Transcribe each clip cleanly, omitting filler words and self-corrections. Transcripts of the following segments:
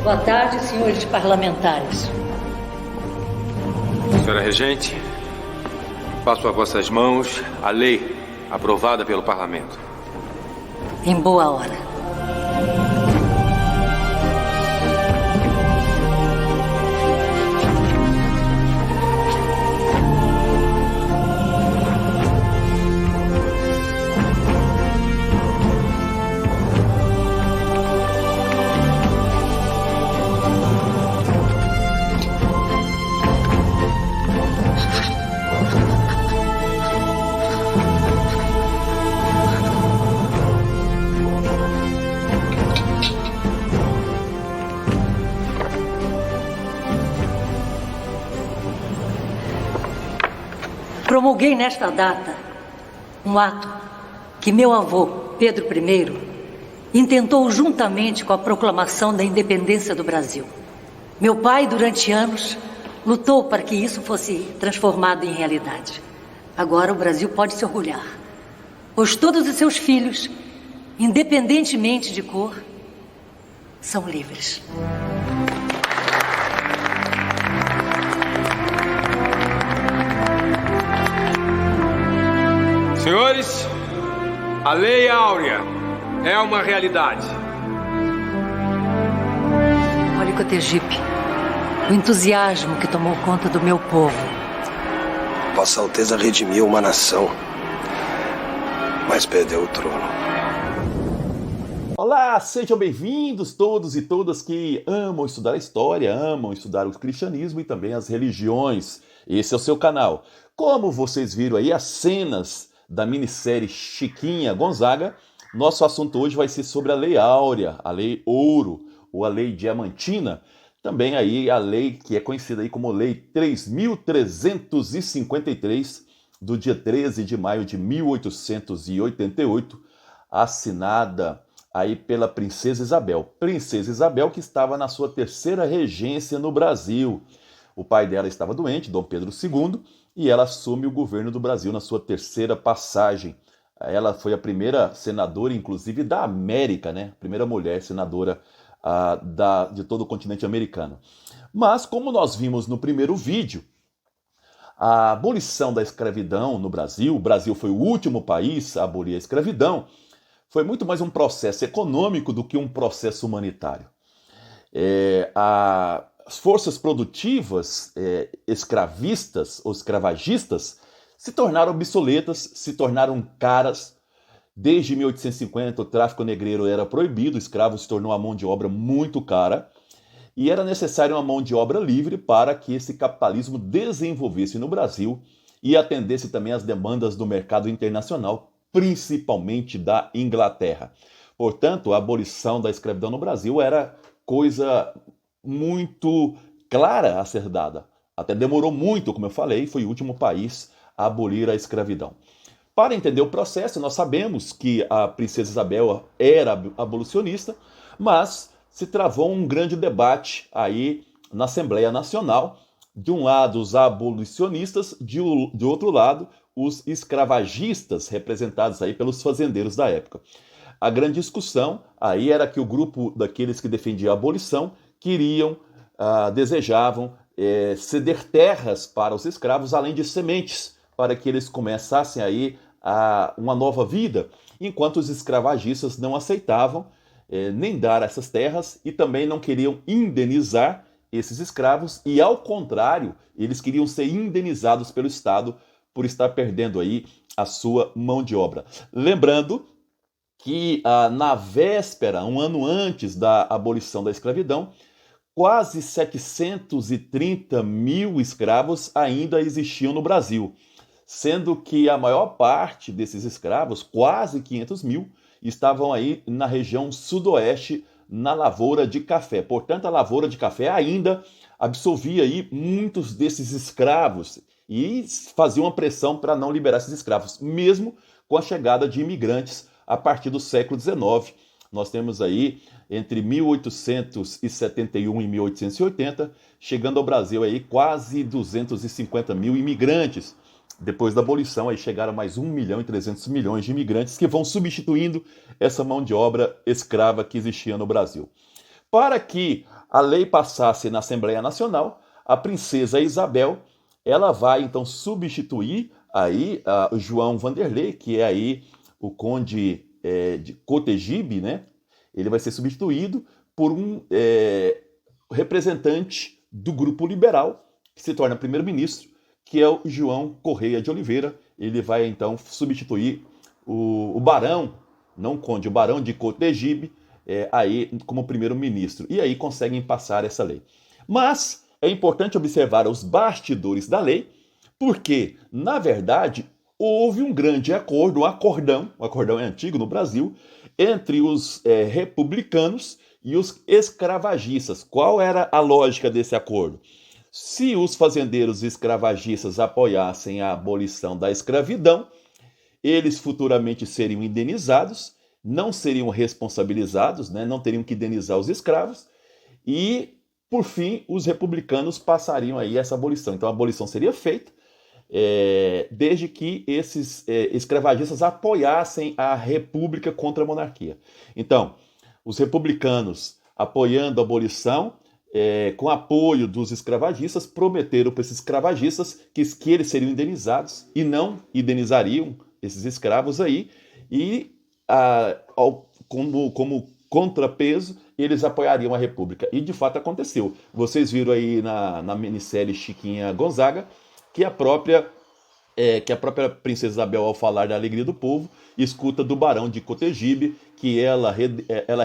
Boa tarde, senhores parlamentares. Senhora Regente, passo a vossas mãos a lei aprovada pelo Parlamento. Em boa hora. Promulguei nesta data um ato que meu avô, Pedro I, intentou juntamente com a proclamação da independência do Brasil. Meu pai, durante anos, lutou para que isso fosse transformado em realidade. Agora o Brasil pode se orgulhar, pois todos os seus filhos, independentemente de cor, são livres. Senhores, a Lei Áurea é uma realidade. Olha o Cotegipe, o entusiasmo que tomou conta do meu povo. Vossa Alteza redimiu uma nação, mas perdeu o trono. Olá, sejam bem-vindos todos e todas que amam estudar a história, amam estudar o cristianismo e também as religiões. Esse é o seu canal. Como vocês viram aí as cenas da minissérie Chiquinha Gonzaga, nosso assunto hoje vai ser sobre a Lei Áurea, a Lei Ouro ou a Lei Diamantina, também aí a lei que é conhecida aí como Lei 3.353, do dia 13 de maio de 1888, assinada aí pela Princesa Isabel. Princesa Isabel que estava na sua terceira regência no Brasil. O pai dela estava doente, Dom Pedro II, e ela assume o governo do Brasil na sua terceira passagem. Ela foi a primeira senadora, inclusive, da América, né? Primeira mulher senadora de todo o continente americano. Mas, como nós vimos no primeiro vídeo, a abolição da escravidão no Brasil, o Brasil foi o último país a abolir a escravidão, foi muito mais um processo econômico do que um processo humanitário. As forças produtivas escravistas ou escravagistas se tornaram obsoletas, se tornaram caras. Desde 1850 o tráfico negreiro era proibido, o escravo se tornou uma mão de obra muito cara e era necessária uma mão de obra livre para que esse capitalismo desenvolvesse no Brasil e atendesse também às demandas do mercado internacional, principalmente da Inglaterra. Portanto, a abolição da escravidão no Brasil era coisa muito clara a ser dada. Até demorou muito, como eu falei, foi o último país a abolir a escravidão. Para entender o processo, nós sabemos que a Princesa Isabel era abolicionista, mas se travou um grande debate aí na Assembleia Nacional. De um lado, os abolicionistas, de outro lado, os escravagistas, representados aí pelos fazendeiros da época. A grande discussão aí era que o grupo daqueles que defendiam a abolição desejavam ceder terras para os escravos, além de sementes, para que eles começassem aí uma nova vida, enquanto os escravagistas não aceitavam nem dar essas terras e também não queriam indenizar esses escravos e, ao contrário, eles queriam ser indenizados pelo Estado por estar perdendo aí a sua mão de obra. Lembrando que na véspera, um ano antes da abolição da escravidão, quase 730 mil escravos ainda existiam no Brasil, sendo que a maior parte desses escravos, quase 500 mil, estavam aí na região sudoeste, na lavoura de café. Portanto, a lavoura de café ainda absorvia aí muitos desses escravos e fazia uma pressão para não liberar esses escravos, mesmo com a chegada de imigrantes a partir do século XIX. Nós temos aí, entre 1871 e 1880, chegando ao Brasil aí quase 250 mil imigrantes. Depois da abolição, aí chegaram mais 1 milhão e 300 milhões de imigrantes que vão substituindo essa mão de obra escrava que existia no Brasil. Para que a lei passasse na Assembleia Nacional, a princesa Isabel, ela vai então substituir aí o João Vanderlei, que é aí o conde de Cotegipe, né? Ele vai ser substituído por um representante do grupo liberal, que se torna primeiro-ministro, que é o João Correia de Oliveira. Ele vai então substituir o barão, não o conde, o barão de Cotegipe, aí como primeiro-ministro. E aí conseguem passar essa lei. Mas é importante observar os bastidores da lei, porque, na verdade, houve um grande acordo, um acordão é antigo no Brasil, entre os republicanos e os escravagistas. Qual era a lógica desse acordo? Se os fazendeiros escravagistas apoiassem a abolição da escravidão, eles futuramente seriam indenizados, não seriam responsabilizados, né? Não teriam que indenizar os escravos, e, por fim, os republicanos passariam aí essa abolição. Então a abolição seria feita desde que esses escravagistas apoiassem a república contra a monarquia. Então, os republicanos, apoiando a abolição, com apoio dos escravagistas, prometeram para esses escravagistas que eles seriam indenizados e não indenizariam esses escravos aí, e como contrapeso, eles apoiariam a república. E de fato aconteceu. Vocês viram aí na minissérie Chiquinha Gonzaga que a própria princesa Isabel, ao falar da alegria do povo, escuta do barão de Cotegipe que ela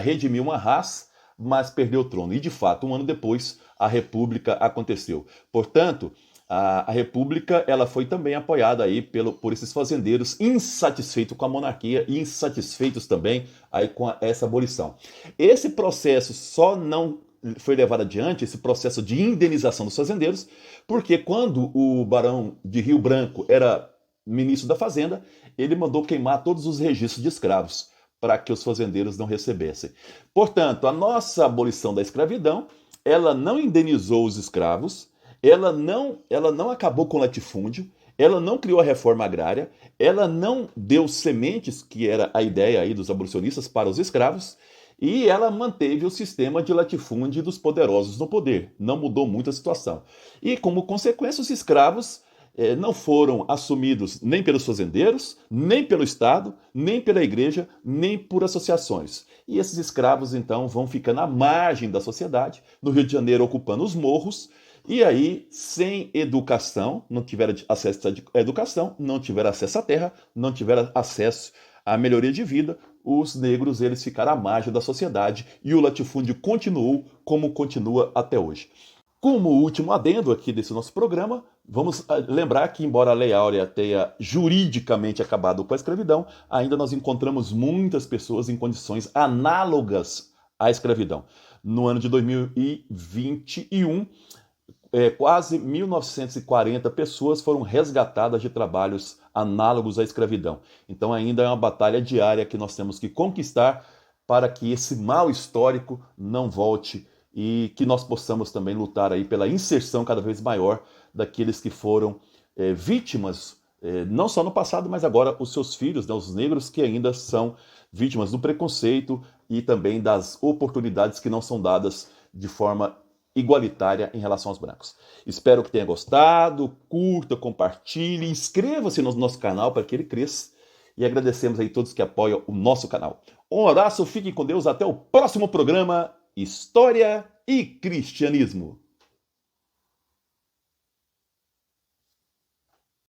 redimiu uma raça, mas perdeu o trono. E, de fato, um ano depois, a República aconteceu. Portanto, a República ela foi também apoiada aí por esses fazendeiros insatisfeitos com a monarquia e insatisfeitos também aí com essa abolição. Esse processo só não foi levado adiante, esse processo de indenização dos fazendeiros, porque quando o barão de Rio Branco era ministro da Fazenda, ele mandou queimar todos os registros de escravos para que os fazendeiros não recebessem. Portanto, a nossa abolição da escravidão, ela não indenizou os escravos, ela não acabou com o latifúndio, ela não criou a reforma agrária, ela não deu sementes, que era a ideia aí dos abolicionistas, para os escravos, e ela manteve o sistema de latifúndio dos poderosos no poder. Não mudou muito a situação. E, como consequência, os escravos não foram assumidos nem pelos fazendeiros, nem pelo Estado, nem pela igreja, nem por associações. E esses escravos, então, vão ficando à margem da sociedade, no Rio de Janeiro ocupando os morros, e aí, sem educação, não tiveram acesso à educação, não tiveram acesso à terra, não tiveram acesso à melhoria de vida, os negros eles ficaram à margem da sociedade e o latifúndio continuou como continua até hoje. Como último adendo aqui desse nosso programa, vamos lembrar que, embora a Lei Áurea tenha juridicamente acabado com a escravidão, ainda nós encontramos muitas pessoas em condições análogas à escravidão. No ano de 2021, quase 1.940 pessoas foram resgatadas de trabalhos análogos à escravidão. Então ainda é uma batalha diária que nós temos que conquistar para que esse mal histórico não volte e que nós possamos também lutar aí pela inserção cada vez maior daqueles que foram vítimas, não só no passado, mas agora os seus filhos, né, os negros que ainda são vítimas do preconceito e também das oportunidades que não são dadas de forma igualitária em relação aos brancos. Espero que tenha gostado, curta, compartilhe, inscreva-se no nosso canal para que ele cresça e agradecemos aí todos que apoiam o nosso canal. Um abraço, fiquem com Deus, até o próximo programa História e Cristianismo.